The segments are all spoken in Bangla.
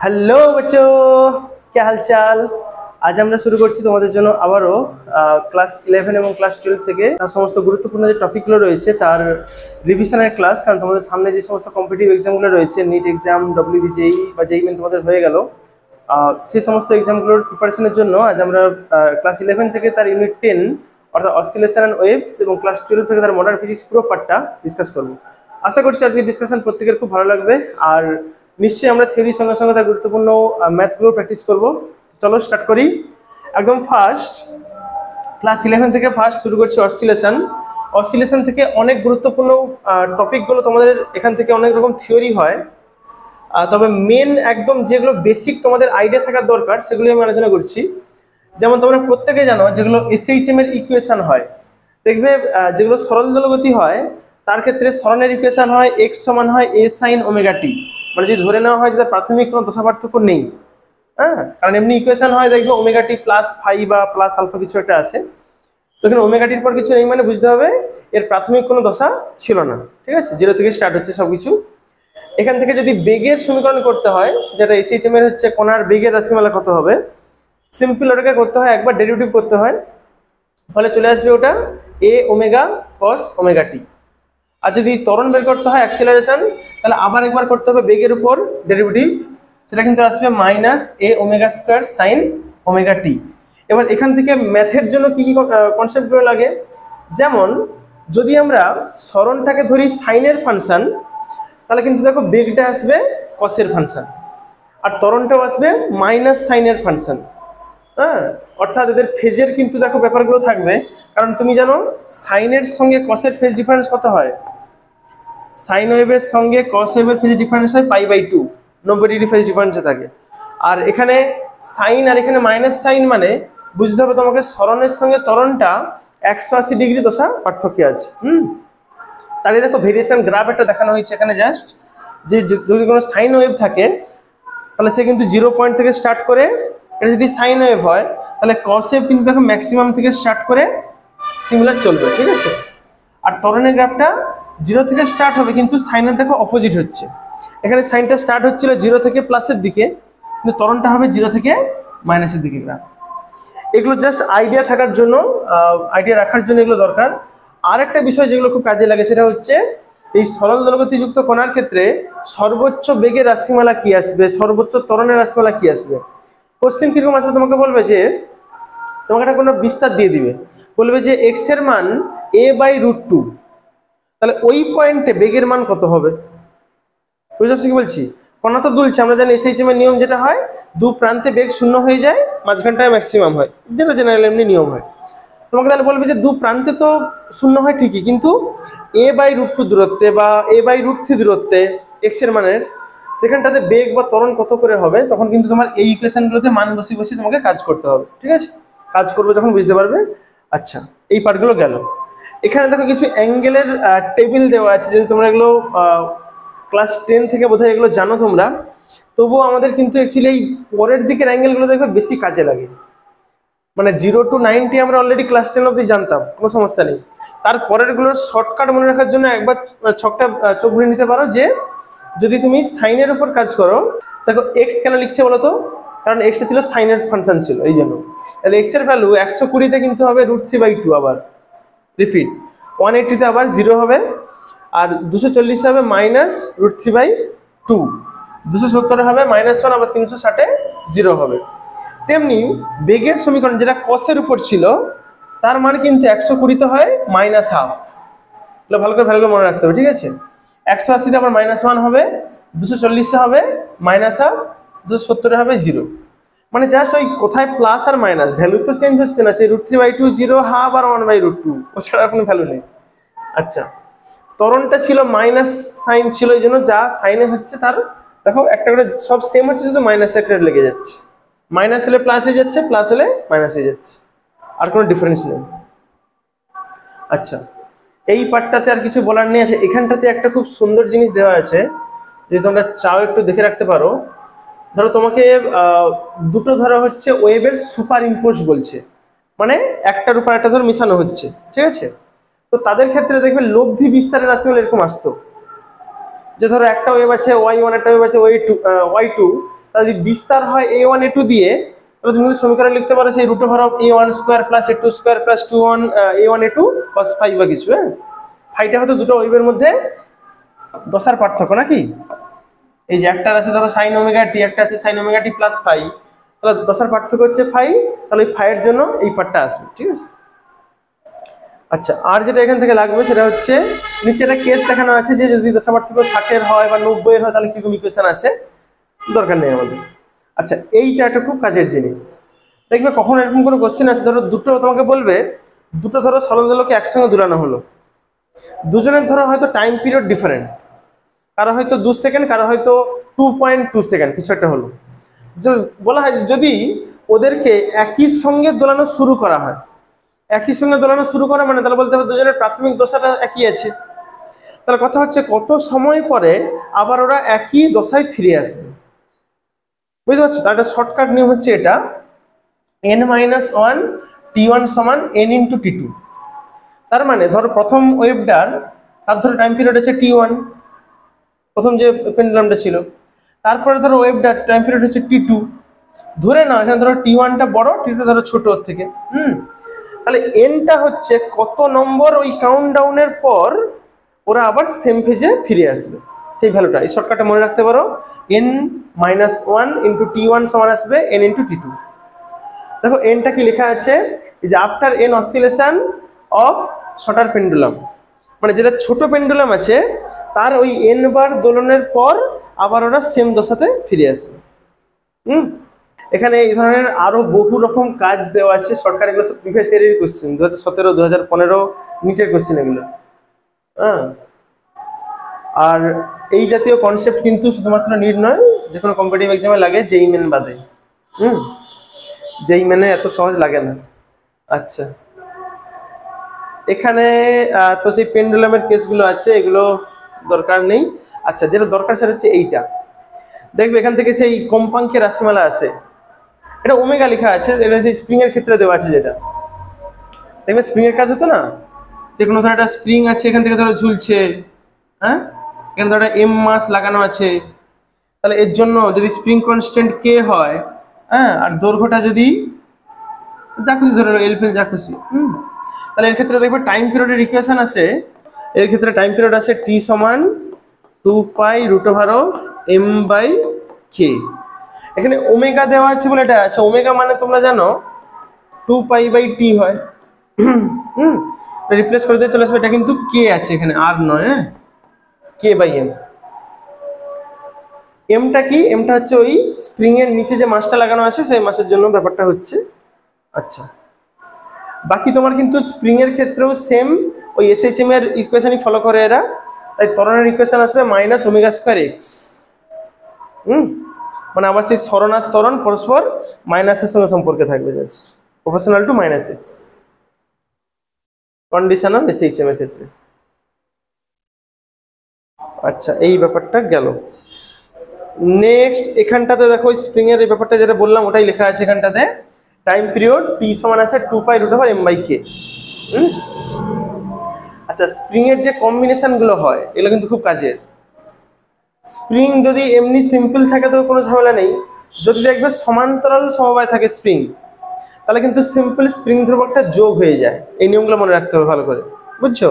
हेलो बच्चों, क्या हाल चाल। आज আমরা শুরু করছি তোমাদের জন্য আবারো ক্লাস 11 এবং ক্লাস 12 থেকে তার সমস্ত গুরুত্বপূর্ণ যে টপিকগুলো রয়েছে তার রিভিশনের ক্লাস। কারণ তোমাদের সামনে যে সমস্ত কম্পিটিটিভ এক্সামগুলো রয়েছে, নিট এক্সাম, ডব্লিউবিজেই বা জেইই মেন তোমাদের হয়ে গেল, সেই সমস্ত এক্সামগুলোর প্রিপারেশনের জন্য আজ আমরা ক্লাস 11 থেকে তার ইউনিট 10 অর্থাৎ অসিলেশন অ্যান্ড ওয়েভস এবং ক্লাস 12 থেকে তার মডার্ন ফিজিক্স পুরো পার্টটা ডিসকাস করব। আশা করছি আজকের ডিসকাশন প্রত্যেকের খুব ভালো লাগবে। আর নিশ্চয়ই আমরা থিওরির সঙ্গে সঙ্গে তার গুরুত্বপূর্ণ ম্যাথগুলো প্র্যাকটিস করব। চলো স্টার্ট করি। একদম ফার্স্ট ক্লাস 11 থেকে ফার্স্ট শুরু করছি অসিলেশন। অসিলেশন থেকে অনেক গুরুত্বপূর্ণ টপিকগুলো তোমাদের এখান থেকে অনেক রকম থিওরি হয়, তবে মেন একদম যেগুলো বেসিক তোমাদের আইডিয়া থাকার দরকার সেগুলি আমি আলোচনা করছি। যেমন তোমরা প্রত্যেকে জানো যেগুলো এসএইচএম এর ইকুয়েশন হয়, দেখবে যেগুলো সরল দোলগতি হয় তার ক্ষেত্রে সরণের ইকুয়েশন হয় এক্স সমান হয় এ সাইন ওমেগা টি। মানে যদি ধরে নেওয়া হয় যে প্রাথমিক কোনো দশা পার্থক্য নেই, হ্যাঁ, কারণ এমনি ইকুয়েশন হয় দেখবে ওমেগা টি প্লাস ফাই বা প্লাস আলফা কিছু একটা আছে, তো এখানে ওমেগা টির পর কিছু নেই মানে বুঝতে হবে এর প্রাথমিক কোনো দশা ছিল না। ঠিক আছে, জিরো থেকে স্টার্ট হচ্ছে সবকিছু। এখান থেকে যদি বেগের সমীকরণ করতে হয়, যেটা এসএইচএম এর হচ্ছে কোণার বেগের রাশিমালা কত হবে, সিম্পল ওটাকে করতে হয় একবার ডেরিভেটিভ করতে হয়, ফলে চলে আসবে ওটা এ ওমেগা কস ওমেগা টি। আর যদি ত্বরণ বের করতে হয় অ্যাক্সিলারেশন, তাহলে আবার একবার করতে হবে বেগের উপর ডেরিভেটিভ, সেটা কিন্তু আসবে মাইনাস এ omega square sine omega t. এবার এখান থেকে ম্যাথের জন্য কি কি কনসেপ্টগুলো লাগে, যেমন যদি আমরা সরণটাকে ধরি সাইনের ফাংশন, তাহলে কিন্তু দেখো বেগটা আসবে কসের ফাংশন আর ত্বরণটাও আসবে মাইনাস সাইনের ফাংশন। হ্যাঁ, অর্থাৎ এদের ফেজের কিন্তু দেখো ব্যাপারগুলো থাকবে, কারণ তুমি জানো সাইনের সঙ্গে কসের ফেজ ডিফারেন্স কত হয়, সাইন ওয়েভের সঙ্গে কস ওয়েভের ফেজ ডিফারেন্স হয় π/2, 90 ডিগ্রি ফেজ ডিফারেন্সে থাকে। আর এখানে সাইন আর এখানে মাইনাস সাইন মানে বুঝতে হবে তোমাকে সরণের সঙ্গে ত্বরণটা 180 ডিগ্রি দশা পার্থক্য আছে। তাহলে দেখো ভেরিয়েশন গ্রাফ একটা দেখানো হয়েছে এখানে জাস্ট, যে যদি কোনো সাইন ওয়েভ থাকে তাহলে সে কিন্তু 0 পয়েন্ট থেকে স্টার্ট করে, এটা যদি সাইন ওয়েভ হয় তাহলে কস ওয়েভ কিন্তু দেখো ম্যাক্সিমাম থেকে স্টার্ট করে সিমিলার চলবে। ঠিক আছে, আর ত্বরণের গ্রাফটা 0 থেকে স্টার্ট হবে কিন্তু সাইনের দেখো অপোজিট হচ্ছে, এখানে সাইনটা স্টার্ট হচ্ছিল 0 থেকে প্লাসের দিকে, কিন্তু ত্বরণটা হবে 0 থেকে মাইনাসের দিকে গ্রাফ। এগুলো জাস্ট আইডিয়া থাকার জন্য, আইডিয়া রাখার জন্য এগুলো দরকার। আর একটা বিষয় যেগুলো খুব কাজে লাগে সেটা হচ্ছে এই সরল দোলগতিযুক্ত কণার ক্ষেত্রে সর্বোচ্চ বেগের রাশিমালা কি আসবে, সর্বোচ্চ ত্বরণের রাশিমালা কি আসবে। কোশ্চেন কিরকম আসবে, তোমাকে বলবে যে তোমাকে একটা কোনো বিস্তার দিয়ে দিবে, বলবে যে এক্স এর মান a/√2, তাহলে ওই পয়েন্টে বেগের মান কত হবে। বুঝতে পারছি কি বলছি, কণা তো দুলছে, আমরা জানি এসএইচএম এর নিয়ম যেটা হয় দু প্রান্তে বেগ শূন্য হয়ে যায়, মাঝখানটায় ম্যাক্সিমাম হয়, যেটা জেনারেল এমনি নিয়ম হয়। তোমাকে তাহলে বলবে যে দু প্রান্তে তো শূন্য হয় ঠিকই, কিন্তু a/√2 দূরত্বে বা a/√3 দূরত্বে এক্স এর মানের সেখানটাতে বেগ বা ত্বরণ কত করে হবে, তখন কিন্তু তোমার এই ইকুয়েশনগুলোতে মান বসিয়ে বসিয়ে তোমাকে কাজ করতে হবে। ঠিক আছে, কাজ করবে যখন বুঝতে পারবে। আচ্ছা, এই পার্টগুলো গেল। এখানে দেখো কিছু অ্যাঙ্গেলের টেবিল দেওয়া আছে, যদি তোমরা এগুলো ক্লাস 10 থেকে বোধহয় এগুলো জানো তোমরা, তবুও আমাদের কিন্তু অ্যাকচুয়ালি এই পরের দিকের অ্যাঙ্গেলগুলো দেখবে বেশি কাজে লাগে। মানে 0 to 90 আমরা অলরেডি ক্লাস 10 অবধি জানতাম, কোনো সমস্যা নেই। তার পরেরগুলোর শর্টকাট মনে রাখার জন্য একবার ছকটা চোখ বুলিয়ে নিতে পারো, যে যদি তুমি সাইনের উপর কাজ করো, দেখো এক্স কেন লিখছে বলো তো, কারণ এক্সটা ছিল সাইনের ফাংশন ছিল এই জন্য। তাহলে এক্স এর ভ্যালু 120-তে কিন্তু হবে √3/2, আবার রিপিট 180-তে আবার 0 হবে, আর 240 হবে -√3/2, 270 হবে -1, আবার 360-এ 0 হবে। তেমনি বেগের সমীকরণ যেটা কসের উপর ছিল তার মান কিন্তু 120-তে হয় -1/2, এগুলো ভালো করে ভ্যালুগুলো মনে রাখতে হবে। ঠিক আছে, 180-তে আবার -1 হবে, 240-এ হবে -1/2, 270-এ হবে 0। মানে জাস্ট ওই কোথায় প্লাস আর মাইনাস, ভ্যালু তো চেঞ্জ হচ্ছে না, সেই √3/2 0 হাফ আর 1/√2, ও ছাড়া কোনো ভ্যালু নেই। আচ্ছা, ত্বরণটা ছিল মাইনাস সাইন ছিল, এই জন্য যা সাইনে হচ্ছে তার দেখো একটা করে সব সেম হচ্ছে, শুধু মাইনাস একটা লেগে যাচ্ছে, মাইনাস হলে প্লাস হয়ে যাচ্ছে, প্লাস হলে মাইনাস হয়ে যাচ্ছে, আর কোনো ডিফারেন্স নেই। আচ্ছা, এই পার্টটাতে আর কিছু বলার নেই। আছে এখানটাতে একটা খুব সুন্দর জিনিস দেওয়া আছে, যদি তোমরা চাও একটু দেখে রাখতে পারো। ধরো তোমাকে দুটো ধরো হচ্ছে ওয়েভের সুপার ইম্পোজ বলছে, মানে একটার উপর একটা ধরো মিশানো হচ্ছে। ঠিক আছে, তো তাদের ক্ষেত্রে দেখবে লব্ধি বিস্তারের রাশিমালা এরকম আসতো, যে ধরো একটা ওয়েভ আছে y1, একটা ওয়েভ আছে y2, যদি বিস্তার হয় a1 a2 দিয়ে, তাহলে তুমি সমীকরণ লিখতে পারো সেই root over of a1 square plus a2 square plus 2 a1 a2 cos phi বা কিছু। হ্যাঁ, ফাইটা হয়তো দুটো ওয়েভের মধ্যে দশার পার্থক্য নাকি। এই যে একটা আছে ধরো সাইন ওমেগা টি, একটা আছে sine omega t plus phi, তাহলে দশার পার্থক্য হচ্ছে ফাই, তাহলে এই ফাইয়ের জন্য এই পার্টটা আসবে। ঠিক আছে। আচ্ছা, আর যেটা এখান থেকে লাগবে সেটা হচ্ছে নিচে একটা কেস দেখানো আছে যে যদি দশা পার্থক্য 60-এর হয় বা 90-এর হয় তাহলে কিরকম ইকুয়েশন আসে, দরকার নেই আমাদের। আচ্ছা, এইটা একটা খুব কাজের জিনিস। দেখবে কখনো এরকম কোনো কোশ্চেন আছে, ধরো দুটো তোমাকে বলবে, দুটো ধরো সরলদোলকে একসঙ্গে দুলানো হলো, দুজনের ধরো হয়তো টাইম পিরিয়ড ডিফারেন্ট, কারো হয়তো 2 সেকেন্ড, কারো হয়তো 2.2 সেকেন্ড, কিছু একটা হলো। বলা হয় যদি ওদেরকে একই সঙ্গে দোলানো শুরু করা হয়, একই সঙ্গে দোলানো শুরু করা মানে তাহলে বলতে হবে দুজনের প্রাথমিক দশাটা একই আছে। তাহলে কথা হচ্ছে কত সময় পরে আবার ওরা একই দশায় ফিরে আসবে, বুঝতে পারছো? তার একটা শর্টকাট নিয়ম হচ্ছে এটা, n-1 t1 সমান n ইন্টু t2। তার মানে ধরো প্রথম ওয়েভটার তার ধরো টাইম পিরিয়ড আছে t1, প্রথম যে পেন্ডুলামটা ছিল, তারপরে ধরো ওয়েভটার টাইম পিরিয়ড হচ্ছে t2, ধরে নাও এখানে ধরো t1টা বড়, t2 ধরো ছোট ওর থেকে। তাহলে এনটা হচ্ছে কত নম্বর ওই কাউন্টডাউনের পর ওরা আবার সেম ফেজে ফিরে আসবে, সেই ভ্যালুটা। এই শর্টকাটটা মনে রাখতে পারো, n-1 ইন্টু t1 সমান আসবে n ইন্টু t2। দেখো এনটা কি লেখা আছে, এই যে after n oscillation of shorter pendulum, মানে যেটা ছোট পেন্ডুলাম আছে তার ওই n বার দোলনের পর আবার ওরা সেম দশাতে ফিরে আসবে। এখানে এই ধরনের আরো বহু রকম কাজ দেওয়া আছে সরকার, এগুলো সব প্রিভিয়াস ইয়ারের কোশ্চেন, 2017, 2015 নিটের কোশ্চেন এগুলো। হ্যাঁ, আর এই জাতীয় কনসেপ্ট কিন্তু শুধুমাত্র নিট নয়, যে কোনো কম্পিটিটিভ এক্সামে লাগে, যেই মেন বাদে। যেই মেনে এত সহজ লাগে না। আচ্ছা, এখানে তো সেই পেন্ডুলামের কেসগুলো আছে, এগুলো দরকার নেই। আচ্ছা, যেটা দরকার সেটা হচ্ছে এইটা, দেখবে এখান থেকে সেই কম্পাঙ্কের রাশিমালা আছে, এটা ওমেগা লেখা আছে, এটা সেই স্প্রিং এর ক্ষেত্রে দেওয়া আছে, যেটা দেখবে স্প্রিং এর কাজ হতো না, যে কোনো ধরো একটা স্প্রিং আছে, এখান থেকে ধরো ঝুলছে, হ্যাঁ, এখানে ধরো এম মাস লাগানো আছে, তাহলে এর জন্য যদি স্প্রিং কনস্ট্যান্ট কে হয়, হ্যাঁ, আর দৈর্ঘ্যটা যদি যা খুশি ধরে এল ফেল যা খুশি, তাহলে এর ক্ষেত্রে দেখবে টাইম পিরিয়ডের ইকুয়েশন আছে, এর ক্ষেত্রে টাইম পিরিয়ড আছে টি সমান 2 √m/k। এখানে ওমেগা দেওয়া আছে বলে এটা আছে, ওমেগা মানে তোমরা জানো 2π/t হয়। রিপ্লেস করে দিয়ে চলে আসবে, এটা কিন্তু কে আছে এখানে, আর নয়, হ্যাঁ, k/m। এমটা কি, এমটা হচ্ছে ওই স্প্রিং এর নিচে যে মাসটা লাগানো আছে সেই মাসের জন্য ব্যাপারটা হচ্ছে। আচ্ছা, বাকি তোমার কিন্তু স্প্রিং এর ক্ষেত্রেও সেম ওই SHM এর ইকুয়েশনই ফলো করে এরা, তাই ত্বরণের ইকুয়েশন আসবে -ω²x। মানে আবার সেই সরণ আর ত্বরণ পরস্পর মাইনাসের সঙ্গে সম্পর্কে থাকবে, just proportional to -x conditional SHM এর ক্ষেত্রে। আচ্ছা, এই ব্যাপারটা গেল। নেক্সট এখানটাতে দেখো স্প্রিং এর এই ব্যাপারটা যেটা বললাম ওটাই লেখা আছে এখানটাতে, টাইম পিরিয়ড t সমান আছে 2π√m/k। আচ্ছা, স্প্রিং এর যে কম্বিনেশন গুলো হয় এগুলো কিন্তু খুব কাজের। স্প্রিং যদি এমনি সিম্পল থাকে তো কোনো ঝামেলা নেই, যদি দেখবে সমান্তরাল সমবায় থাকে স্প্রিং, তাহলে কিন্তু সিম্পল স্প্রিং ধ্রুবকটা যোগ হয়ে যায়। এই নিয়মগুলো মনে রাখতে হবে ভালো করে, বুঝছো?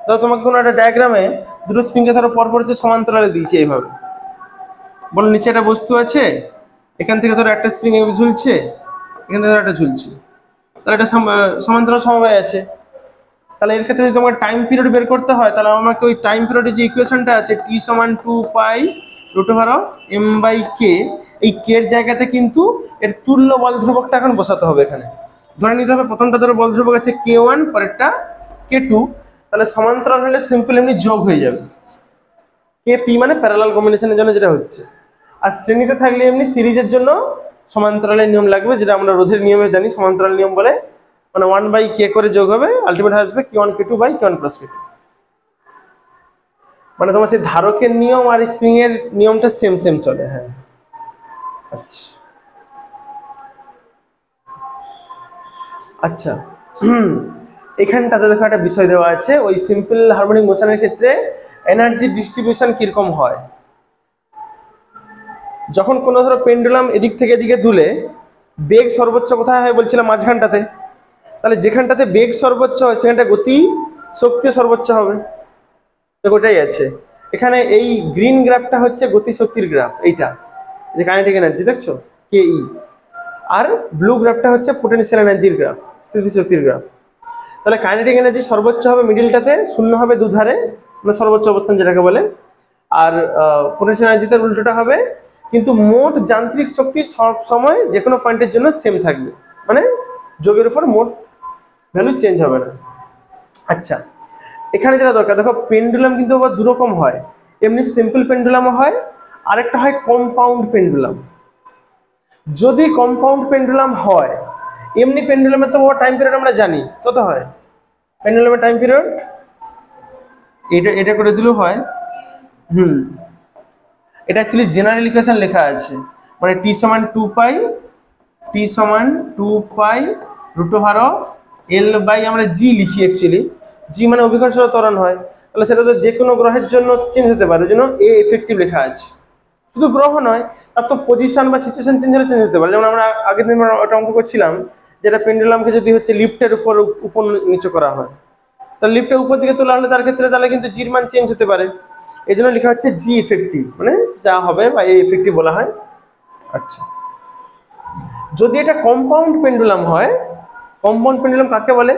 ধরো তোমাকে কোনো একটা ডায়াগ্রামে দুটো স্প্রিংকে ধরো পরপর যে সমান্তরালে দিয়েছে এইভাবে, বলো নিচে একটা বস্তু আছে, এখান থেকে ধরো একটা স্প্রিং এভাবে ঝুলছে, এখান থেকে ধরো একটা ঝুলছে, তাহলে এটা সমান্তরাল সমবায় আছে। তাহলে এর ক্ষেত্রে যদি তোমাকে টাইম পিরিয়ড বের করতে হয়, তাহলে আমাকে ওই টাইম পিরিয়ডের যে ইকুয়েশনটা আছে t সমান 2π√m/k, এই k এর জায়গাতে কিন্তু এর তুল্য বল ধ্রুবকটা এখন বসাতে হবে এখানে। ধরে নিতে হবে প্রথমটা ধরো বল ধ্রুবক আছে k1, পরেরটা k2, তাহলে সমান্তরাল হলে সিম্পল এমনি যোগ হয়ে যাবে, kp মানে প্যারালাল কম্বিনেশনের জন্য যেটা হচ্ছে। আর শ্রেণীতে থাকলে এমনি সিরিজের জন্য সমান্তরালের নিয়ম লাগবে, যেটা আমরা রোধের নিয়মে জানি সমান্তরাল নিয়ম বলে, মানে 1/k করে যোগ হবে, আলটিমেট আসবে k1 k2/k1 + k2। মানে তোমার সেই ধারকের নিয়ম আর স্প্রিং এর নিয়মটা সেম সেম চলে। হ্যাঁ, আচ্ছা আচ্ছা, এখানটাতে দেখো একটা বিষয় দেওয়া আছে, ওই সিম্পল হারমোনিক মোশনের ক্ষেত্রে এনার্জি ডিস্ট্রিবিউশন কিরকম হয়। যখন কোনো ধরো পেন্ডুলাম এদিক থেকে এদিকে দুলে বেগ সর্বোচ্চ কোথায় হয় বলছিলাম? মাঝখানটাতে। তাহলে যেখানটাতে বেগ সর্বোচ্চ হয় সেখানটা গতি শক্তিও সর্বোচ্চ হবে। তো ওটাই আছে এখানে। এই গ্রিন গ্রাফটা হচ্ছে গতি শক্তির গ্রাফ, এইটা যে কাইনেটিক এনার্জি দেখছো কে ই, আর ব্লু গ্রাফটা হচ্ছে পোটেনশিয়াল এনার্জির গ্রাফ, স্থিতিশক্তির গ্রাফ। তাহলে কাইনেটিক এনার্জি সর্বোচ্চ হবে মিডিলটাতে, শূন্য হবে দুধারে, মানে সর্বোচ্চ অবস্থান যেটাকে বলে। আর পোটেনশিয়াল এনার্জিতে উল্টোটা হবে, কিন্তু মোট যান্ত্রিক শক্তি সব সময় যে কোনো পয়েন্টের জন্য সেম থাকবে, মানে যোগের উপর মোট ভ্যালু চেঞ্জ হবে না। আচ্ছা, এখানে যেটা দরকার, দেখো পেন্ডুলাম কিন্তু আবার দুরকম হয়, এমনি সিম্পল পেন্ডুলামও হয়, আরেকটা হয় কম্পাউন্ড পেন্ডুলাম। যদি কম্পাউন্ড পেন্ডুলাম হয়, এমনি পেন্ডুলামের তো টাইম পিরিয়ড আমরা জানি কত হয়, পেন্ডুলামের টাইম পিরিয়ড এটা করে দিলেও হয়। এটা অ্যাকচুয়ালি জেনারেল ইকুয়েশন লেখা আছে, মানে টি সমান 2 পাই, টি সমান 2 পাই √L বাই আমরা জি লিখি, অ্যাকচুয়ালি জি মানে অভিকর্ষজ ত্বরণ হয়, তাহলে সেটা তো যে কোনো গ্রহের জন্য চেঞ্জ হতে পারে, ওই জন্য এ এফেক্টিভ লেখা আছে। শুধু গ্রহ নয়, তার তো পজিশন বা সিচুয়েশন চেঞ্জ হলে চেঞ্জ হতে পারে। যেমন আমরা আগের দিন ওটা অঙ্ক করছিলাম, যেটা পেন্ডুলামকে যদি হচ্ছে লিফটের উপর উপর নিচু করা হয়, তাহলে লিফটের উপর দিকে তোলা হলে তার ক্ষেত্রে তাহলে কিন্তু জির মান চেঞ্জ হতে পারে, এই জন্য লেখা হচ্ছে জি ইফেক্টিভ, মানে যা হবে বা এ ইফেক্টিভ বলা হয়। আচ্ছা, যদি এটা কম্পাউন্ড পেন্ডুলাম হয়, কম্পাউন্ড পেন্ডুলাম কাকে বলে?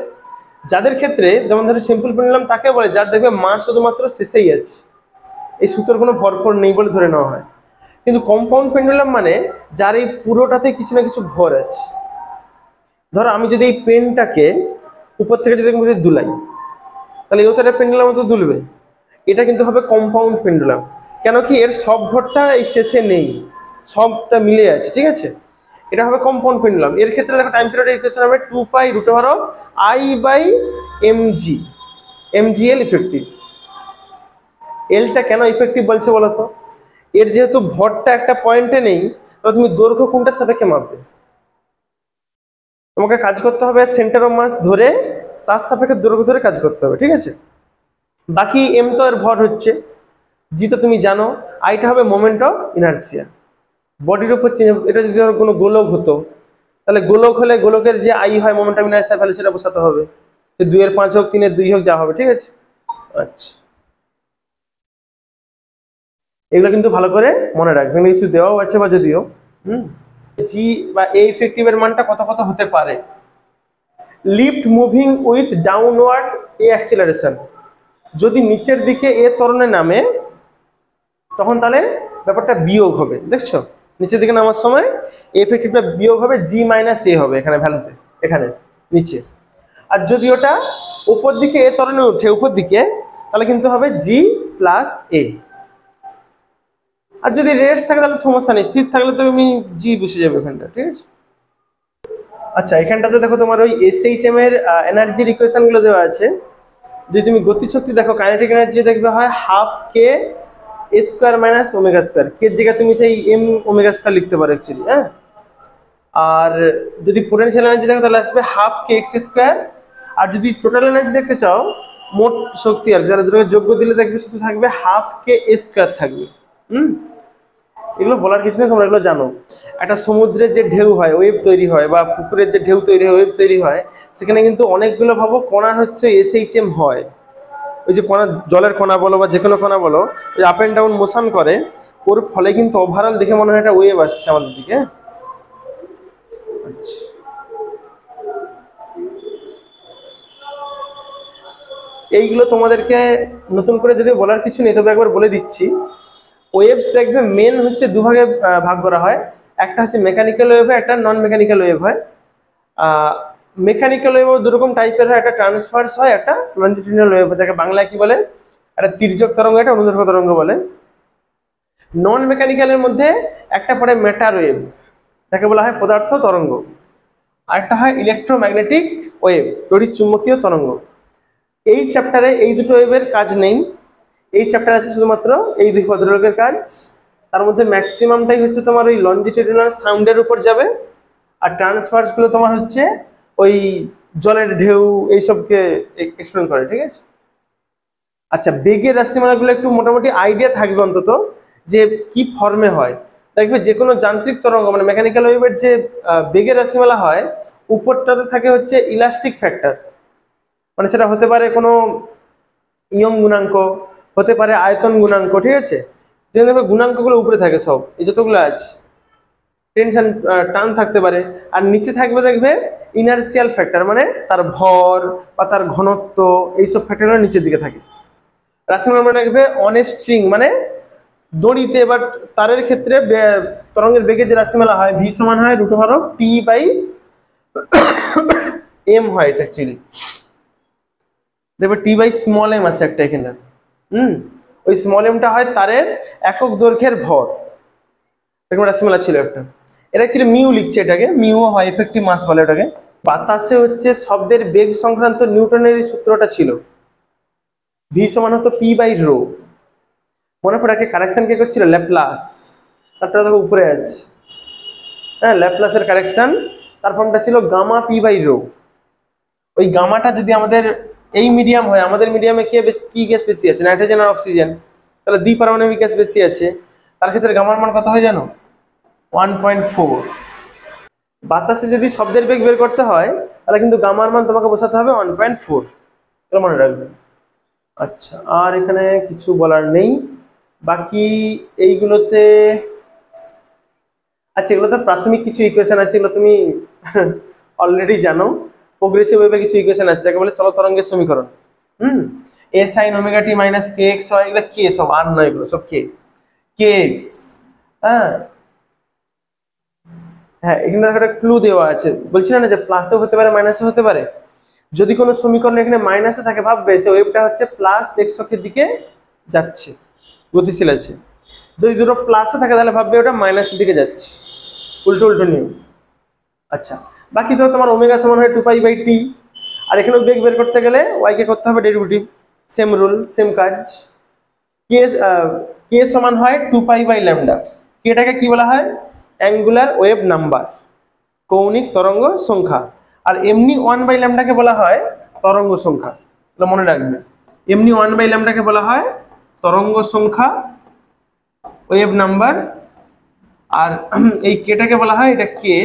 যাদের ক্ষেত্রে যেমন ধরো সিম্পল পেন্ডুলাম তাকে বলে যার দেখবে মাস শুধুমাত্র শেষেই আছে, এই সূত্রের কোনো ভরফর নেই বলে ধরে নেওয়া হয়। কিন্তু কম্পাউন্ড পেন্ডুলাম মানে যার এই পুরোটাতে কিছু না কিছু ভর আছে। ধরো আমি যদি এই পেনটাকে উপর থেকে যদি দুলাই, তাহলে এও তো একটা পেন্ডুলাম মতো দুলবে, এটা কিন্তু হবে কম্পাউন্ড পেন্ডুলাম। কেন কি এর সব ভরটা এই শেষে নেই, সবটা মিলে আছে, ঠিক আছে, এটা হবে কম্পাউন্ড পেন্ডুলাম। এর ক্ষেত্রে দেখো টাইম পিরিয়ড ইকুয়েশন হবে 2 পাই √I/mg, mgl ইফেক্টিভ। এলটা কেন ইফেক্টিভ বলছে বলতো? এর যেহেতু ভরটা একটা পয়েন্টে নেই, তাহলে তুমি দৈর্ঘ্য কোনটার সাপেক্ষে মাপবে? তোমাকে কাজ করতে হবে সেন্টার অফ মাস ধরে, তার সাপেক্ষে দৈর্ঘ্য ধরে কাজ করতে হবে, ঠিক আছে। বাকি এম তো এর ভর হচ্ছে, জি তো তুমি জানো, আইটা হবে মোমেন্ট অফ ইনার্সিয়া, বডির উপর চেঞ্জ। এটা যদি ধরো কোনো গোলক হতো, তাহলে গোলক হলে গোলকের যে আই হয় মোমেন্ট অফ ইনার্সিয়া ভ্যালু, সেটা বসাতে হবে, যে 2-এর 5 হোক, 3-এর 2 হোক, যা হবে, ঠিক আছে। আচ্ছা, এগুলো কিন্তু ভালো করে মনে রাখবেন, কিছু দেওয়াও আছে বা যদিও জি বা এ ইফেক্টিভের মানটা কত কত হতে পারে। Lift moving with downward A acceleration, যদি নিচের দিকে এ ত্বরণে নামে তখন তাহলে ব্যাপারটা বিয়োগ হবে, দেখছো নিচের দিকে নামার সময় এফেক্টিভটা বিয়োগ হবে, জি মাইনাস এ হবে এখানে ভ্যালুতে, এখানে নিচে। আর যদি ওটা উপর দিকে এ ত্বরণে উঠে উপর দিকে, তাহলে কিন্তু হবে জি প্লাস এ। আর যদি রেস্ট থাকে তাহলে সমস্যা নেই, স্থির থাকলে তো আমি জি বসে যাবে এখানটা, ঠিক আছে। আচ্ছা, এখানটাতে দেখো তোমার ওই এসএইচএম এর এনার্জির ইকুয়েশন গুলো দেওয়া আছে। যদি তুমি গতিশক্তি দেখো, কাইনেটিক এনার্জি দেখবে হয় ½ k square minus omega square, k এর জায়গায় তুমি সেই এম ওমেগা স্কোয়ার লিখতে পারো অ্যাকচুয়ালি, হ্যাঁ। আর যদি পোটেনশিয়াল এনার্জি দেখো তাহলে আসবে ½ kx স্কোয়ার। আর যদি টোটাল এনার্জি দেখতে চাও, মোট শক্তি আর যারা দুটোকে যোগ্য দিলে দেখবে শুধু থাকবে ½ k স্কোয়ার থাকবে। এগুলো বলার কিছু নেই, তোমরা এগুলো জানো। একটা সমুদ্রের যে ঢেউ হয়, ওয়েভ তৈরি হয়, বা পুকুরের যে ঢেউ তৈরি হয়, ওয়েভ তৈরি হয়, সেখানে কিন্তু অনেকগুলো ভাবো কণা হচ্ছে এসএইচএম হয়। ওই যে কণা, জলের কণা বলো বা যে কোনো কণা বলো, ওই আপ অ্যান্ড ডাউন মোশন করে, ওর ফলে কিন্তু ওভারঅল দেখে মনে হয় একটা ওয়েভ আসছে আমাদের দিকে। আচ্ছা, এইগুলো তোমাদেরকে নতুন করে যদি বলার কিছু নেই, তবে একবার বলে দিচ্ছি। ওয়েভস দেখবে মেন হচ্ছে দুভাগে ভাগ করা হয়, একটা হচ্ছে মেকানিক্যাল ওয়েভ হয়, একটা নন মেকানিক্যাল ওয়েভ হয়। মেকানিক্যাল ওয়েভ দুরকম টাইপের হয়, একটা ট্রান্সভার্স হয়, একটা লঞ্জিটিউডিনাল ওয়েভ, যাকে বাংলায় কি বলে, একটা তির্যক তরঙ্গ, একটা অনুদৈর্ঘ্য তরঙ্গ বলে। নন মেকানিক্যালের মধ্যে একটা পড়ে ম্যাটার ওয়েভ, যাকে বলা হয় পদার্থ তরঙ্গ, আর একটা হয় ইলেকট্রোম্যাগনেটিক ওয়েভ, তড়িৎ চুম্বকীয় তরঙ্গ। এই চ্যাপ্টারে এই দুটো ওয়েভের কাজ নেই, এই চ্যাপ্টার আছে শুধুমাত্র এই দুই ভদ্রলোকের কাজ। তার মধ্যে ম্যাক্সিমামটাই হচ্ছে তোমার ওই লঞ্জিটিউডিনাল সাউন্ডের উপর যাবে, আর ট্রান্সভার্স গুলো তোমার হচ্ছে ওই জলের ঢেউ এইসবকে এক্সপ্লেন করে, ঠিক আছে। আচ্ছা, বেগের রাশিমালাগুলো একটু মোটামুটি আইডিয়া থাকবে অন্তত, যে কি ফর্মে হয়। দেখবে যে কোনো যান্ত্রিক তরঙ্গ মানে মেকানিক্যাল ওয়েভের যে বেগের রাশিমালা হয়, উপরটাতে থাকে হচ্ছে ইলাস্টিক ফ্যাক্টর, মানে সেটা হতে পারে কোনো ইয়ং গুণাঙ্ক, হতে পারে আয়তন গুণাঙ্ক, ঠিক আছে। যে দেখবে গুণাঙ্কগুলো উপরে থাকে সব, এই যতগুলো আছে, টেনশন টান থাকতে পারে। আর নিচে থাকবে দেখবে ইনার্সিয়াল ফ্যাক্টর, মানে তার ভর বা তার ঘনত্ব, এইসব ফ্যাক্টরগুলো নিচের দিকে থাকে। রাশিমালা মানে দেখবে অন এ স্ট্রিং, মানে দড়িতে বা তারের ক্ষেত্রে তরঙ্গের বেগের যে রাশিমালা হয় ভি সমান হয় √T/m হয়। এটা অ্যাকচুয়ালি দেখবে T/m আছে একটা এখানে। ওই স্মল এমটা হয় তারের একক দৈর্ঘ্যের ভর, এরকম রাশিমালা ছিল একটা। এটা অ্যাকচুয়ালি মিউ লিখছে, এটাকে মিউ হয়, এফেক্টিভ মাস বলে ওটাকে। বাতাসে হচ্ছে শব্দের বেগ সংক্রান্ত নিউটনের এই সূত্রটা ছিল, ভি সমান হতো P/ρ। মনে পড়ে কারেকশন কে করছিল? ল্যাপ্লাস। তারপরে দেখো উপরে আছে, হ্যাঁ, ল্যাপ্লাসের কারেকশন, তার ফর্মটা ছিল গামা P/ρ। ওই গামাটা যদি আমাদের এই মিডিয়াম হয়, আমাদের মিডিয়ামে কি গ্যাস বেশি আছে? নাইট্রোজেন আর অক্সিজেন, তাহলে দ্বিপারমাণবিক গ্যাস বেশি আছে, তার ক্ষেত্রে গামার মান কত হয় জানো? 1.4। বাতাসে যদি শব্দের বেগ বের করতে হয় তাহলে কিন্তু গামার মান তোমাকে বসাতে হবে 1.4, এটা মনে রাখবে। আচ্ছা, আর এখানে কিছু বলার নেই। বাকি এইগুলোতে, আচ্ছা এগুলো তো প্রাথমিক কিছু ইকুয়েশন আছে, এগুলো তুমি অলরেডি জানো। প্রোগ্রেসিভ ওয়েভে কিছু ইকুয়েশন আছে যাকে বলে চল তরঙ্গের সমীকরণ। এ সাইন ওমেগা টি মাইনাস কে এক্স হয়, এগুলো কে, সব আর নয়, এগুলো সব কে এক্স। হ্যাঁ হ্যাঁ, এখানে একটা ক্লু দেওয়া আছে, বলছিলাম না যে প্লাসও হতে পারে মাইনাসও হতে পারে। যদি কোনো সমীকরণ এখানে মাইনাসে থাকে, ভাববে সে ওয়েভটা হচ্ছে প্লাস এক্স অক্ষের দিকে যাচ্ছে, গতিশীল আছে। যদি দুটো প্লাসে থাকে তাহলে ভাববে ওটা মাইনাসের দিকে যাচ্ছে, উল্টো উল্টো নিয়ম। আচ্ছা, বাকি তো তোমার ওমেগা সমান হয় 2π/t, আর এখানেও বেগ বের করতে গেলে ওয়াই কে করতে হবে ডেরিভেটিভ, সেম রুল সেম কাজ। কে কে সমান হয় 2π/λ। কেটাকে কি বলা হয়? অ্যাঙ্গুলার ওয়েভ নাম্বার, কৌণিক তরঙ্গ সংখ্যা। আর এমনি 1/λ বলা হয় তরঙ্গ সংখ্যা, এটা মনে রাখবে। এমনি 1/λ বলা হয় তরঙ্গ সংখ্যা, ওয়েভ নাম্বার। আর এই কেটাকে বলা হয়, এটা কে,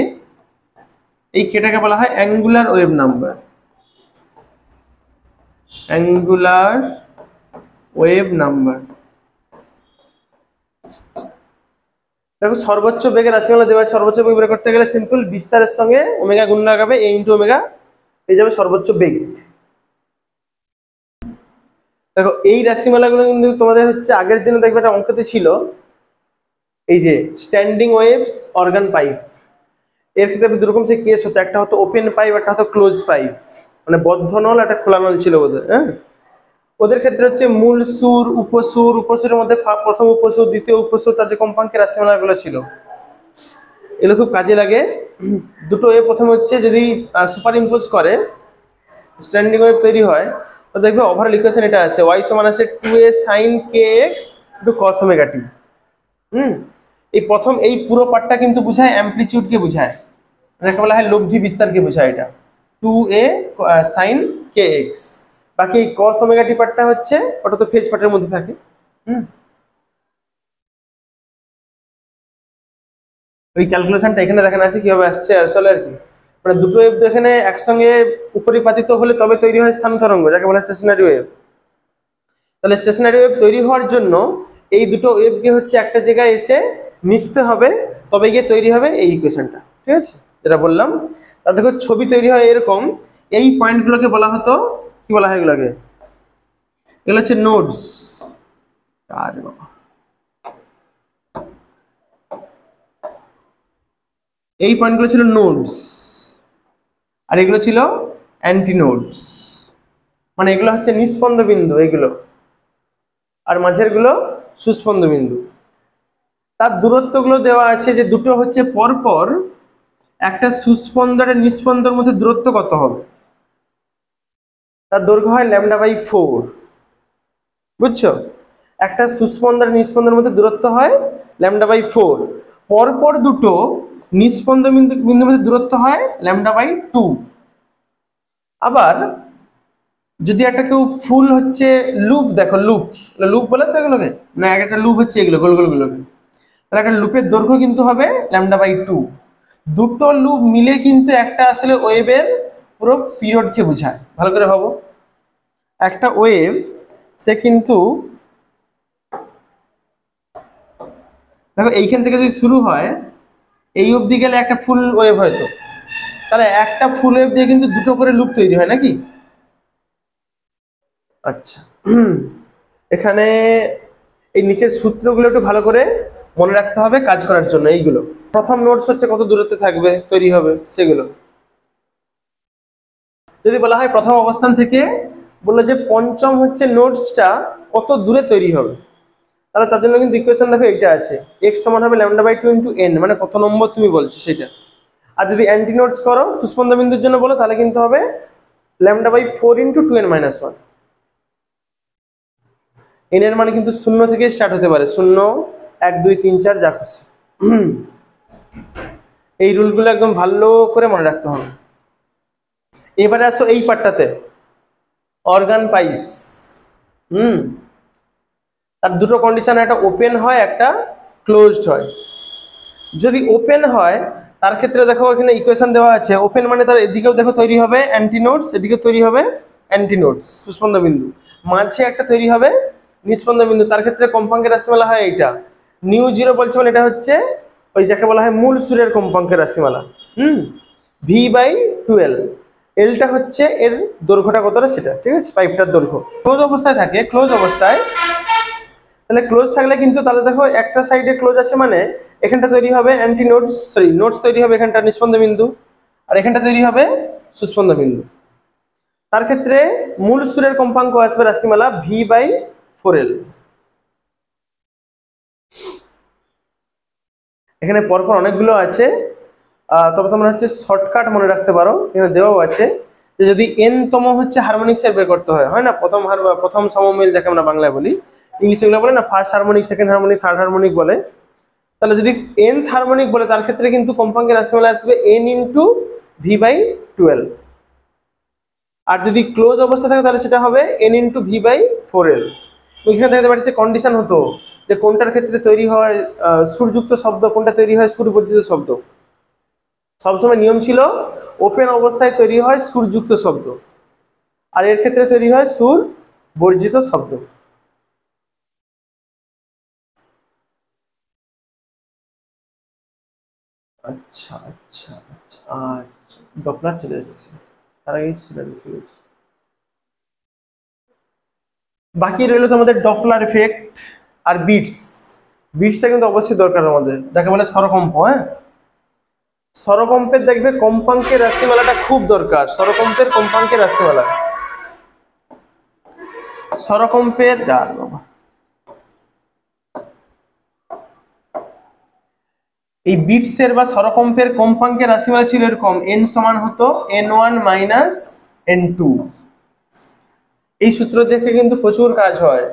এই কেটাকে বলা হয় angular wave number, angular wave number. দেখো সর্বোচ্চ বেগের রাশিমালা দেওয়া, সর্বোচ্চ বেগ বের করতে গেলে সিম্পল বিস্তারের সঙ্গে ওমেগা গুণ লাগাবে, a × ওমেগা পেয়ে যাবে সর্বোচ্চ বেগ। দেখো এই রাশিমালাগুলো কিন্তু তোমাদের হচ্ছে আগের দিনে দেখবে একটা অঙ্কতে ছিল, এই যে স্ট্যান্ডিং ওয়েভস অর্গান পাইপ। এর ক্ষেত্রে দুরকম সে কেস হতো, একটা হতো ওপেন পাইপ, একটা হতো ক্লোজ পাইপ, মানে বদ্ধ নল, একটা খোলা নল ছিল ওদের। হ্যাঁ, ওদের ক্ষেত্রে হচ্ছে মূল সুর, উপসুর, উপসুরের মধ্যে প্রথম উপসুর, দ্বিতীয় উপসুর, তার যে কম্পাঙ্কের রাশিমালাগুলো ছিল, এগুলো খুব কাজে লাগে। দুটো ওয়েভ প্রথমে হচ্ছে যদি সুপার ইম্পোজ করে স্ট্যান্ডিং ওয়েভ তৈরি হয়, তো দেখবে ওভারঅল ইকুয়েশন এটা আছে, y সমান আছে 2a sin kx * cos ωt। এই প্রথম এই পুরো পার্টটা কিন্তু বোঝায় অ্যামপ্লিটিউডকে বোঝায়, এটাকে বলা হয় লব্ধি বিস্তারকে বোঝায়, এটা 2a sin kx। বাকি এই cos ωt পার্টটা হচ্ছে, ওটা তো ফেজ পার্টের মধ্যে থাকে। ওই ক্যালকুলেশনটা এখানে দেখানো আছে কিভাবে আসছে আসলে আর কি, মানে দুটো ওয়েভ এখানে একসঙ্গে উপরিপাতিত হলে তবে তৈরি হয় স্থান তরঙ্গ, যাকে বলা হয় স্টেশনারি ওয়েভ। তাহলে স্টেশনারি ওয়েভ তৈরি হওয়ার জন্য এই দুটো ওয়েভকে হচ্ছে একটা জায়গায় এসে মিশতে হবে, তবে গিয়ে তৈরি হবে এই ইকুয়েশনটা, ঠিক আছে, যেটা বললাম। তার দেখো ছবি তৈরি হয় এরকম, এই পয়েন্টগুলোকে বলা হতো, কি বলা হয় এগুলোকে? এগুলো হচ্ছে নোডস। আরে বাবা, এই পয়েন্টগুলো ছিল নোডস, আর এগুলো ছিল অ্যান্টিনোডস, মানে এগুলো হচ্ছে নিস্পন্দ বিন্দু এগুলো, আর মাঝের গুলো সুস্পন্দ বিন্দু। তার দূরত্বগুলো দেওয়া আছে, যে দুটো হচ্ছে পরপর, একটা সুস্পন্দ আর নিস্পন্দর মধ্যে দূরত্ব কত হবে? তার দৈর্ঘ্য হয় λ/4, বুঝছো? একটা সুস্পন্দ আর নিস্পন্দের মধ্যে দূরত্ব হয় λ/4, পরপর দুটো নিস্পন্দ বিন্দুর মধ্যে দূরত্ব হয় λ/2। আবার যদি একটা কেউ ফুল হচ্ছে লুপ, দেখো লুপ, লুপ বলে তো এগুলোকে, না একটা লুপ হচ্ছে এগুলো গোল গোল গুলোকে, তাহলে একটা লুপের দৈর্ঘ্য কিন্তু হবে λ/2। দুটো লুপ মিলে কিন্তু একটা আসলে ওয়েভের পুরো পিরিয়ডকে বোঝায়। ভালো করে ভাবো, একটা ওয়েভ সে কিন্তু দেখো এইখান থেকে যদি শুরু হয় এই অবধি গেলে একটা ফুল ওয়েভ হয়তো, তাহলে একটা ফুল ওয়েভ দিয়ে কিন্তু দুটো করে লুপ তৈরি হয় নাকি? আচ্ছা, এখানে এই নিচের সূত্রগুলো একটু ভালো করে মনে রাখতে হবে কাজ করার জন্য। এইগুলো প্রথম নোটস হচ্ছে কত দূরত্বে থাকবে তৈরি হবে সেগুলো। যদি বলা হয় প্রথম অবস্থান থেকে, বললো যে পঞ্চম হচ্ছে নোটসটা কত দূরে তৈরি হবে, তাহলে তার জন্য কিন্তু ইকুয়েশন দেখো এইটা আছে, এক্স সমান হবে λ/2 ইন্টু এন, মানে কত নম্বর তুমি বলছো সেটা। আর যদি অ্যান্টি নোটস করো সুস্পন্দ বিন্দুর জন্য বলো, তাহলে কিন্তু হবে λ/4 ইন্টু 2n-1। এন এর মানে কিন্তু 0 থেকে স্টার্ট হতে পারে, 0, 1, 2, 3, 4 যা খুশি। এই রুলগুলো একদম ভালো করে মনে রাখতে হবে। এবারে আসো এই পার্টটাতে, অর্গান পাইপস। তার দুটো কন্ডিশন, একটা ওপেন হয় একটা ক্লোজড হয়। যদি ওপেন হয় তার ক্ষেত্রে দেখো এখানে ইকুয়েশন দেওয়া আছে, ওপেন মানে তার এদিকেও দেখো তৈরি হবে অ্যান্টিনোডস, এদিকেও তৈরি হবে অ্যান্টিনোডস সুস্পন্দ বিন্দু, মাঝে একটা তৈরি হবে নিস্পন্দ বিন্দু। তার ক্ষেত্রে কম্পাঙ্কের রাশিমালা হয় এইটা, μ0 বলছে মানে এটা হচ্ছে ওই যাকে বলা হয় মূল সুরের কম্পাঙ্কের রাশিমালা। v/12, এলটা হচ্ছে এর দৈর্ঘ্যটা কতটা সেটা, ঠিক আছে, পাইপটার দৈর্ঘ্য। ক্লোজ অবস্থায় থাকে, ক্লোজ অবস্থায়, তাহলে ক্লোজ থাকলে কিন্তু তাহলে দেখো একটা সাইডে ক্লোজ আছে মানে এখানটা তৈরি হবে অ্যান্টি নোডস, সরি নোডস তৈরি হবে এখানটা নিস্পন্দ বিন্দু, আর এখানটা তৈরি হবে সুস্পন্দ বিন্দু। তার ক্ষেত্রে মূল সুরের কম্পাঙ্ক আসবে রাশিমালা v/4l। এখানে পরপর অনেকগুলো আছে, তবে তোমরা হচ্ছে শর্টকাট মনে রাখতে পারো, এখানে দেওয়াও আছে যে যদি n তম হচ্ছে হারমোনিক্সের বের করতে হয় না, প্রথম সমমিল যাকে আমরা বাংলায় বলি, ইংলিশে এগুলো বলে না first harmonic, second harmonic, third harmonic বলে। তাহলে যদি nth হারমোনিক বলে তার ক্ষেত্রে কিন্তু কম্পাঙ্কের রাশিমালা আসবে n ইন্টু v/12। আর যদি ক্লোজ অবস্থা থাকে তাহলে সেটা হবে n ইন্টু v/4l। ওইখানে দেখতে পাচ্ছি কন্ডিশন হতো যে কোনটার ক্ষেত্রে তৈরি হয় সুরযুক্ত শব্দ, কোনটা তৈরি হয় সুর বর্জিত শব্দ। সবসময় নিয়ম ছিল ওপেন অবস্থায় তৈরি হয় সুরযুক্ত শব্দ, আর এর ক্ষেত্রে তৈরি হয় সুর বর্জিত শব্দ। আচ্ছা আচ্ছা আচ্ছা আচ্ছা, ডপলার চলে এসেছে, তার আগেই ছিল, ঠিক আছে। বাকি রইল তোমাদের ডপলার এফেক্ট আর বিটস। বিটসটা কিন্তু অবশ্যই দরকার আমাদের, যাকে বলে স্বরকম্প। হ্যাঁ, স্বরকম্পের দেখবে কম্পাঙ্কের রাশিমালাটা খুব দরকার, স্বরকম্পের কম্পাঙ্কের রাশিমালা। স্বরকম্পের বাবা, এই বিটসের বা স্বরকম্পের কম্পাঙ্কের রাশিমালা ছিল এরকম, n সমান হতো n1 মাইনাস n2। এই সূত্র দেখে কিন্তু প্রচুর কাজ হয়,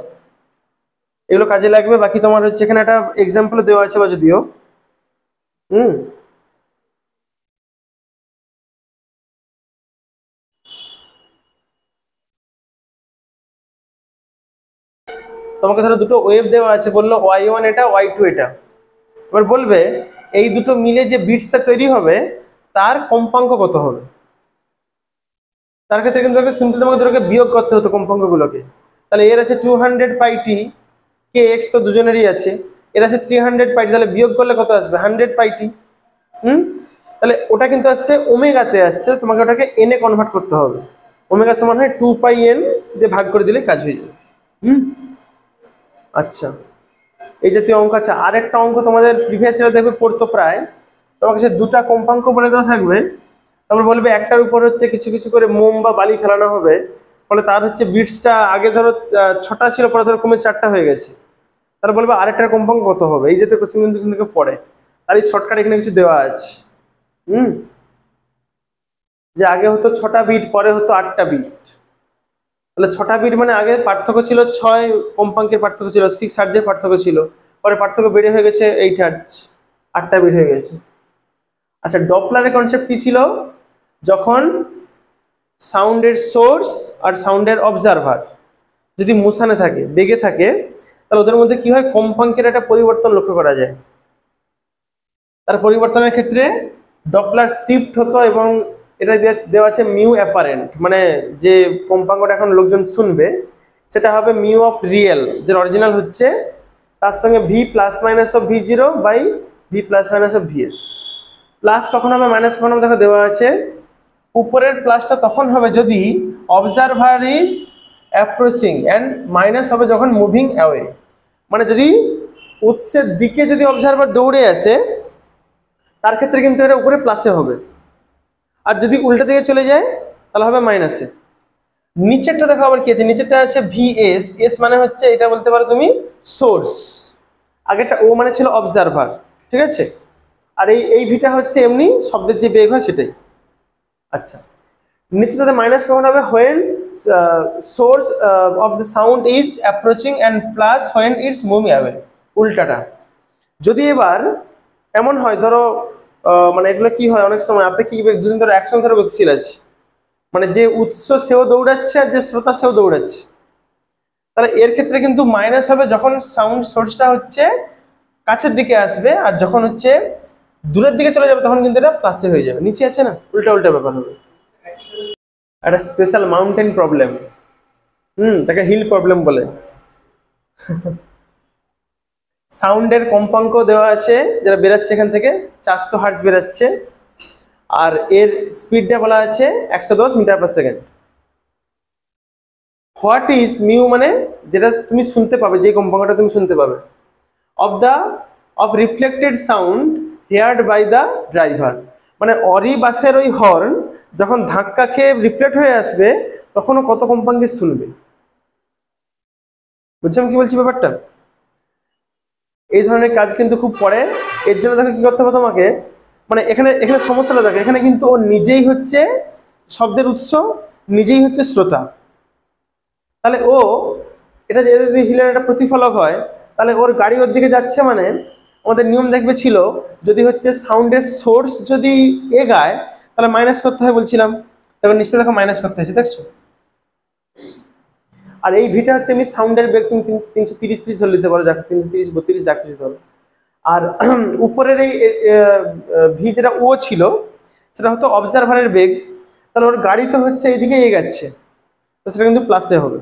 এগুলো কাজে লাগবে। বাকি তোমার হচ্ছে এখানে একটা এক্সাম্পল দেওয়া আছে বা যদিও তোমাকে ধরো দুটো ওয়েভ দেওয়া আছে, বললো y1 এটা y2 এটা, এবার বলবে এই দুটো মিলে যে বিটসটা তৈরি হবে তার কম্পাঙ্ক কত হবে। তার ক্ষেত্রে কিন্তু সিম্পল তোমাকে ধরো বিয়োগ করতে হতো কম্পাঙ্কগুলোকে। তাহলে এর আছে 200 πt, কে এক্স তো দুজনেরই আছে, এর আছে 300 πt, তাহলে বিয়োগ করলে কত আসবে 100 πt। তাহলে ওটা কিন্তু আসছে ওমেগাতে আসছে, তোমাকে ওটাকে এনে কনভার্ট করতে হবে। ওমেগা সমান হয় 2πn দিয়ে ভাগ করে দিলে কাজ হয়ে যাবে। আচ্ছা, এই জাতীয় অঙ্ক আছে। আরেকটা অঙ্ক তোমাদের প্রিভিয়াস ইয়ারে দেখবে পড়তো প্রায়, তোমাকে সে দুটা কম্পাঙ্ক বলে দেওয়া থাকবে, তারপর বলবে একটার উপর হচ্ছে কিছু কিছু করে মোম বা বালি ফেলানো হবে, ফলে তার হচ্ছে বিটসটা আগে ধরো 6টা ছিল, পরে ধরো কমে 4টা হয়ে গেছে, তাহলে বলবে আরেকটার কম্পাঙ্ক কত হবে। এই জাতীয় কোশ্চেন কিন্তু পড়ে, আর এই শর্টকাট এখানে কিছু দেওয়া আছে। যে আগে হতো 6টা বিট, পরে হতো 8টা বিট। তাহলে 6টা বিট মানে আগে পার্থক্য ছিল 6 কম্পাঙ্কের পার্থক্য ছিল, 6 হার্জের পার্থক্য ছিল, পরে পার্থক্য বেড়ে হয়ে গেছে 8 হার্জ, 8টা বিট হয়ে গেছে। আচ্ছা, ডপলারের কনসেপ্ট কি ছিল, যখন সাউন্ডের সোর্স আর সাউন্ডের অবজারভার যদি মোশনে থাকে, বেগে থাকে, তাহলে ওদের মধ্যে কি হয় কম্পাঙ্কের একটা পরিবর্তন লক্ষ্য করা যায়। তার পরিবর্তনের ক্ষেত্রে ডপলার শিফট হতো এবং এটা দেওয়া আছে মিউ অ্যাপারেন্ট, মানে যে কম্পাঙ্কটা এখন লোকজন শুনবে সেটা হবে মিউ অফ রিয়েল, যে অরিজিনাল হচ্ছে, তার সঙ্গে V plus minus of V zero by V plus minus of VS. Plus কখন হবে মাইনাস কখন হবে দেখো দেওয়া আছে। উপরের প্লাসটা তখন হবে যদি observer is approaching, and minus হবে যখন মুভিং অ্যাওয়ে, মানে যদি উৎসের দিকে যদি অবজারভার দৌড়ে আসে তার ক্ষেত্রে কিন্তু এটা উপরে প্লাসে হবে, আর যদি উল্টা দিকে চলে যায় তাহলে হবে মাইনাসে। নিচেরটা দেখো আবার কি আছে, নিচেরটা আছে ভিএস, এস মানে হচ্ছে এটা বলতে পারো তুমি সোর্স, আগেরটা ও মানে ছিল অবজারভার, ঠিক আছে, আর এই ভিটা হচ্ছে এমনি শব্দের যে বেগ হয় সেটাই। আচ্ছা, নিচেটাতে মাইনাস কখন হবে, when source of the sound is approaching and plus when it's moving away, উল্টাটা। যদি এবার এমন হয় ধরো মানে এগুলো কি হয় অনেক সময় আপেক্ষিক বেগ দুদিন ধরে একসঙ্গে ধরে গতিশীল আছে, মানে যে উৎস সেও দৌড়াচ্ছে আর যে শ্রোতা সেও দৌড়াচ্ছে, তাহলে এর ক্ষেত্রে কিন্তু মাইনাস হবে যখন সাউন্ড সোর্সটা হচ্ছে কাছের দিকে আসবে, আর যখন হচ্ছে দূরের দিকে চলে যাবে তখন কিন্তু এটা প্লাসে হয়ে যাবে। নিচে আছে না, উল্টা উল্টা ব্যাপার হবে, একটা স্পেশাল মাউন্টেন প্রবলেম, তাকে হিল প্রবলেম বলে। সাউন্ডের কম্পাঙ্ক দেওয়া আছে যেটা বেরাচ্ছে এখান থেকে 400 হার্টজ বেরাচ্ছে, আর এর স্পিডটা বলা আছে 110 metre per second. What is mu মানে যেটা তুমি শুনতে পাবে, যে কম্পাঙ্কটা তুমি শুনতে পাবে, of reflected sound heard by the driver, মানে অরি বাসের ওই হর্ন যখন ধাক্কা খেয়ে রিফ্লেক্ট হয়ে আসবে তখনও কত কম্পাঙ্কে শুনবে। বুঝছো আমি কি বলছি ব্যাপারটা? এই ধরনের কাজ কিন্তু খুব পড়ে, এর জন্য দেখো কি করতে হবে তোমাকে, মানে এখানে এখানে সমস্যাটা দেখো, এখানে কিন্তু ও নিজেই হচ্ছে শব্দের উৎস, নিজেই হচ্ছে শ্রোতা, তাহলে ও এটা যদি হিলের একটা প্রতিফলক হয় তাহলে ওর গাড়ি ওর দিকে যাচ্ছে, মানে আমাদের নিয়ম দেখবে ছিল যদি হচ্ছে সাউন্ডের সোর্স যদি এগায় তাহলে মাইনাস করতে হয় বলছিলাম, তখন নিশ্চয় দেখো মাইনাস করতে হয়েছে, দেখছো। আর এই ভিটা হচ্ছে এমনি সাউন্ডের বেগ তুমি 330 পিস ধরে নিতে পারো, যা 330 32 যা কিছু ধরো। আর উপরের এই ভি যেটা ও ছিল সেটা হতো অবজারভারের বেগ, তাহলে ওর গাড়ি তো হচ্ছে এইদিকে এগাচ্ছে, তো সেটা কিন্তু প্লাসে হবে।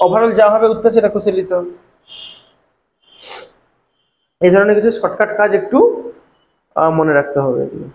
ওভারঅল যা হবে উত্তর সেটা খুশি নিতে হবে। এই ধরনের কিছু শর্টকাট কাজ একটু মনে রাখতে হবে এগুলো।